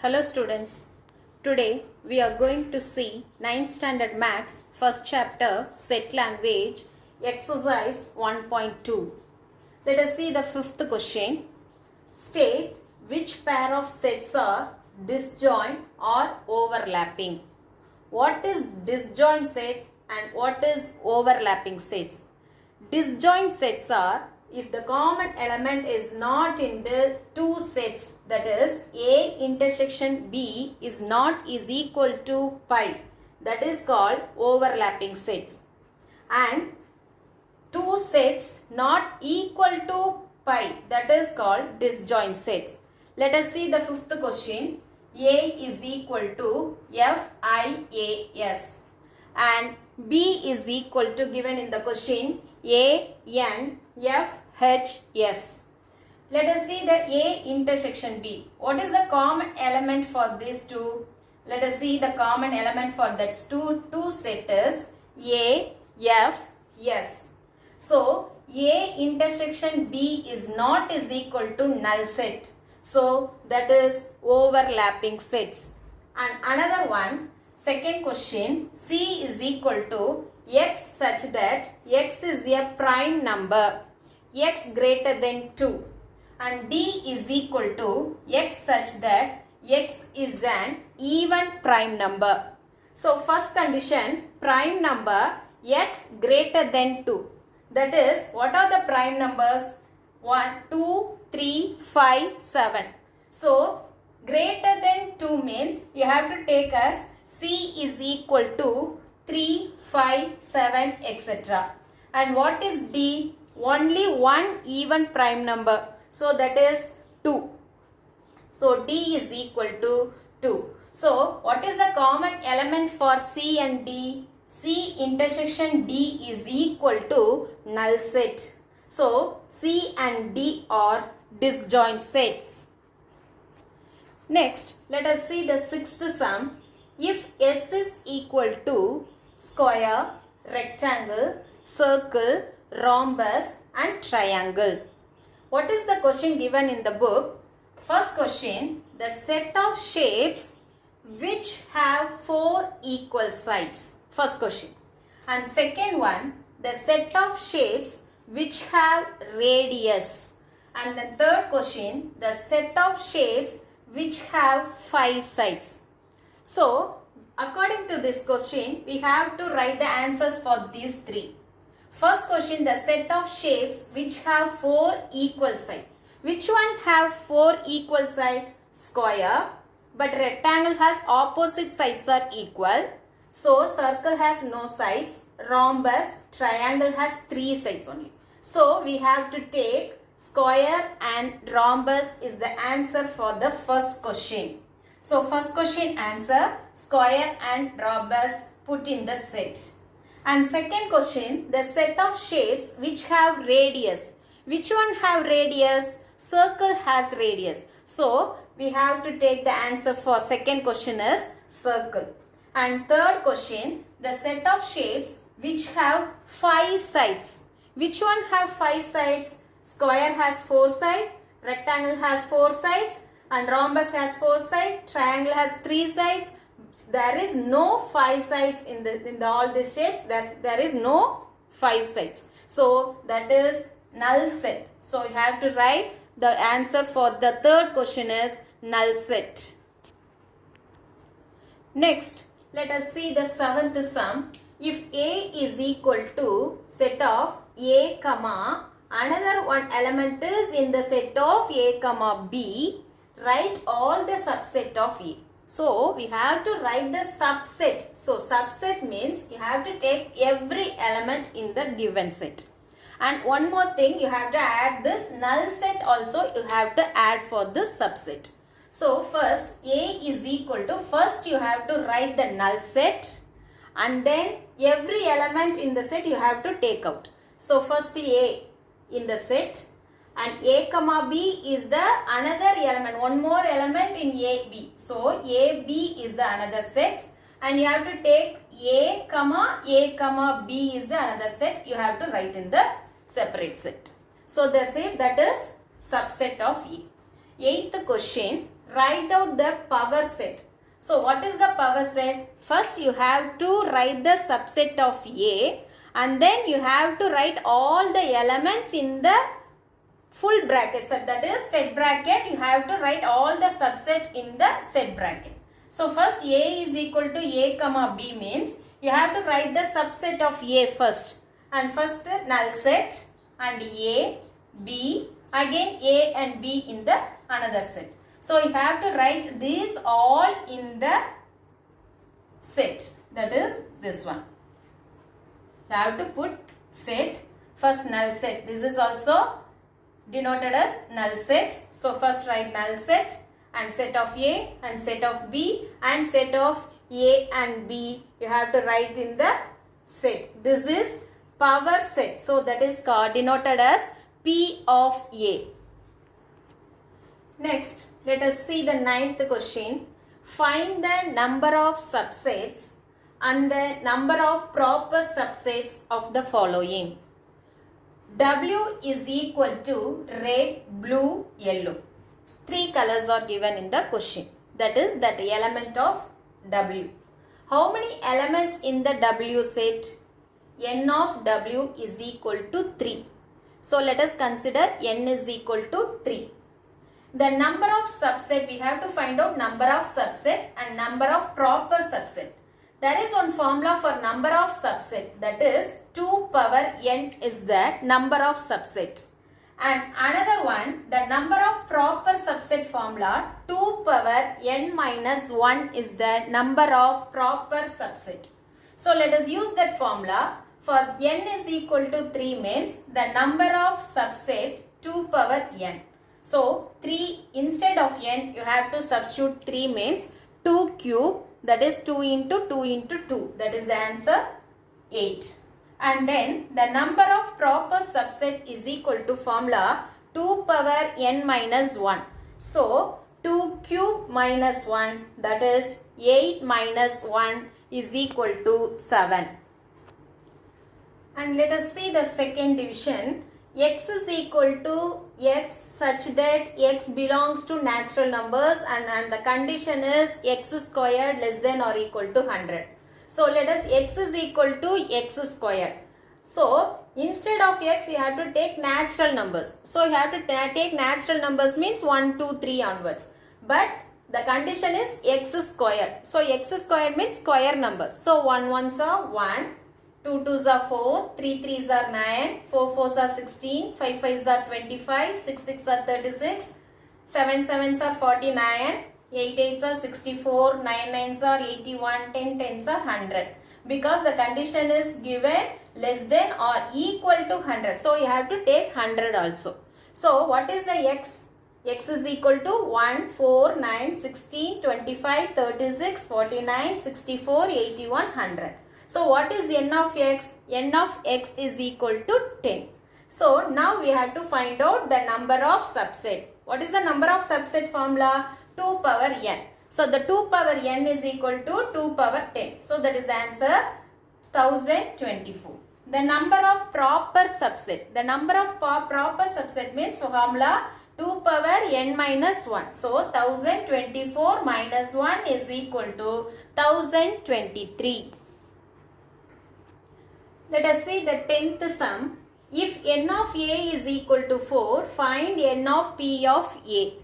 Hello students, today we are going to see 9th standard maths first chapter set language exercise 1.2. Let us see the fifth question. State which pair of sets are disjoint or overlapping. What is disjoint set and what is overlapping sets? Disjoint sets are if the common element is not in the two sets, that is A intersection B is equal to pi, that is called overlapping sets. And two sets not equal to pi, that is called disjoint sets. Let us see the fifth question. A is equal to FIAS and B is equal to, given in the question, ANFHS. Let us see the A intersection B. What is the common element for these two? Let us see the common element for that two set is AFS. So A intersection B is equal to null set. So that is overlapping sets. And another one, second question, C is equal to X such that X is a prime number, X greater than 2, and D is equal to X such that X is an even prime number. So first condition, prime number X greater than 2. That is, what are the prime numbers? 1, 2, 3, 5, 7. So greater than 2 means you have to take as C is equal to 3, 5, 7, etc. And what is D? Only one even prime number. So that is 2. So D is equal to 2. So what is the common element for C and D? C intersection D is equal to null set. So C and D are disjoint sets. Next, let us see the sixth sum. If S is equal to square, rectangle, circle, rhombus and triangle. What is the question given in the book? First question, the set of shapes which have 4 equal sides. First question. And second one, the set of shapes which have radius. And the third question, the set of shapes which have 5 sides. So, according to this question, we have to write the answers for these three. First question, the set of shapes which have 4 equal sides. Which one have 4 equal sides? Square, but rectangle has opposite sides are equal. So, circle has no sides. Rhombus, triangle has 3 sides only. So, we have to take square and rhombus is the answer for the first question. So first question answer, square and rhombus put in the set. And second question, the set of shapes which have radius. Which one have radius? Circle has radius. So we have to take the answer for second question is circle. And third question, the set of shapes which have 5 sides. Which one have 5 sides? Square has 4 sides, rectangle has 4 sides, and rhombus has 4 sides, triangle has 3 sides. There is no 5 sides in all these shapes. There is no 5 sides. So that is null set. So you have to write the answer for the third question is null set. Next, let us see the seventh sum. If A is equal to set of A, another one element is in the set of A, B, write all the subset of A. So, we have to write the subset. So, subset means you have to take every element in the given set. And one more thing, you have to add this null set also you have to add for this subset. So, first A is equal to, first you have to write the null set and then every element in the set you have to take out. So, first A in the set. And A, B is the another element, one more element in A, B. So, A, B is the another set. And you have to take A, B is the another set. You have to write in the separate set. So, that's it. That is subset of A. Eighth question. write out the power set. So what is the power set? First you have to write the subset of A, and then you have to write all the elements in the full bracket. So that is set bracket. You have to write all the subset in the set bracket. So first A is equal to A comma B means you have to write the subset of A first. And first null set and A, B, again A and B in the another set. So you have to write these all in the set. That is this one. You have to put set, first null set. This is also denoted as null set. So first write null set and set of A and set of B and set of A and B. You have to write in the set. This is power set. So that is denoted as P of A. Next, let us see the ninth question. Find the number of subsets and the number of proper subsets of the following. W is equal to red, blue, yellow. Three colors are given in the question. That is that element of W. How many elements in the W set? N of W is equal to 3. So let us consider N is equal to 3. The number of subset, we have to find out number of subset and number of proper subset. There is one formula for number of subset, that is 2 power n is the number of subset. And another one, the number of proper subset formula, 2 power n minus 1 is the number of proper subset. So let us use that formula. For n is equal to 3 means the number of subset 2 power n. So 3 instead of n you have to substitute 3 means 2 cube, that is 2 into 2 into 2, that is the answer 8. And then the number of proper subset is equal to formula 2 power n minus 1. So 2 cube minus 1, that is 8 minus 1 is equal to 7. And let us see the second division. X is equal to x such that x belongs to natural numbers and the condition is x squared less than or equal to 100. So let us x is equal to x squared. So instead of x you have to take natural numbers. So you have to take natural numbers means 1, 2, 3 onwards. But the condition is x squared. So x squared means square numbers. So 1 ones are 1. 2 2s are 4, 3 3s are 9, 4 4s are 16, 5 5s are 25, 6 6 are 36, 7 7s are 49, 8 8s are 64, 9 9s are 81, 10 10s are 100. Because the condition is given less than or equal to 100. So you have to take 100 also. So what is the x? X is equal to 1, 4, 9, 16, 25, 36, 49, 64, 81, 100. So what is n of x? N of x is equal to 10. So now we have to find out the number of subset. What is the number of subset formula? 2 power n. So the 2 power n is equal to 2 power 10. So that is the answer 1024. The number of proper subset. The number of proper subset means formula 2 power n minus 1. So 1024 minus 1 is equal to 1023. Let us see the 10th sum. If n of a is equal to 4, find n of p of a.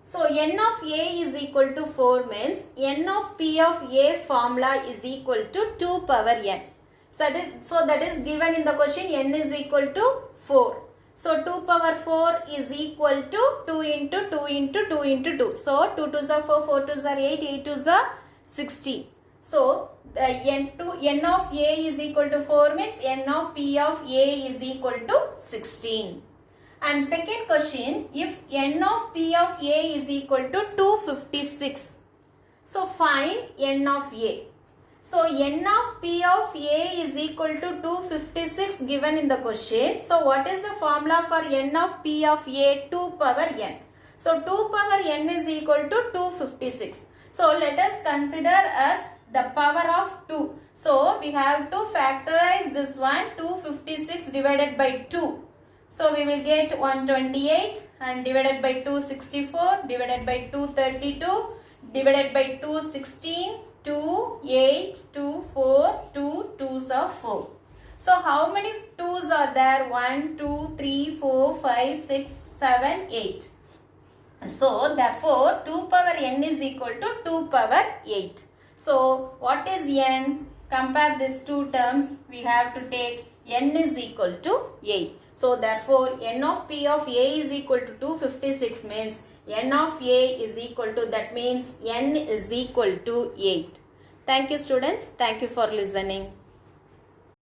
So n of a is equal to 4 means n of p of a formula is equal to 2 power n. So that is given in the question, n is equal to 4. So 2 power 4 is equal to 2 into 2 into 2 into 2. So 2 2s are 4, 4 2s are 8, 8 2s are 16. So the n of a is equal to 4 means n of p of a is equal to 16. And second question, if n of p of a is equal to 256. So find n of a. So n of p of a is equal to 256 given in the question. So what is the formula for n of p of a? 2 power n. So 2 power n is equal to 256. So let us consider as the power of 2. So we have to factorize this one, 256 divided by 2. So we will get 128 and divided by 264, divided by 232, divided by 216, 2, 8, 2, 4, 2, 2s are 4. So how many 2s are there? 1, 2, 3, 4, 5, 6, 7, 8. So therefore 2 power n is equal to 2 power 8. So what is n? Compare these two terms. We have to take n is equal to 8. So therefore n of p of a is equal to 256 means n of a is equal to, that means n is equal to 8. Thank you students. Thank you for listening.